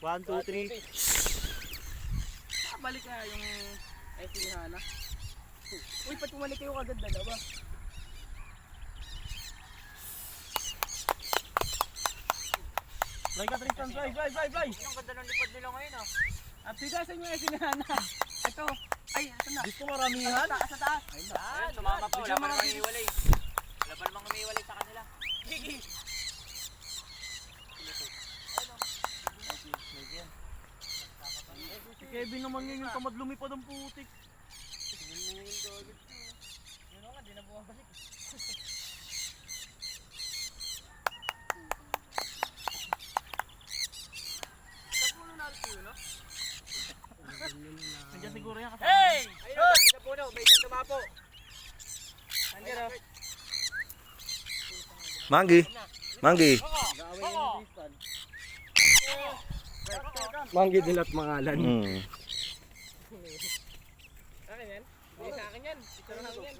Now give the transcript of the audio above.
1, 2, 3. Balik na yung SC ni Hana. Uy, ba't tumalik kayo agad dalawa? Fly ka, Tristan, fly! Ang ganda ng lipad nila ngayon ah. At sigasan yung SC ni Hana. Ito. Ay, ito na. Gusto maramihan? Sa taas. Ayun, tumama pa. Wala pa namang umiwalay. Wala pa namang umiwalay sa kanila. Gigi. Si Kevin naman yun yung tamad lumipad ang putik. Yun nga, di na bumabalik. Saan puno natin yun, no? Nandiyan siguro yan kasama. Hey! Ayun, sa puno, may isang tumapo. Nandiyan o. Manggi. Manggi din at mangalan. Akin yan? Hindi sa akin yan. Ito lang yan.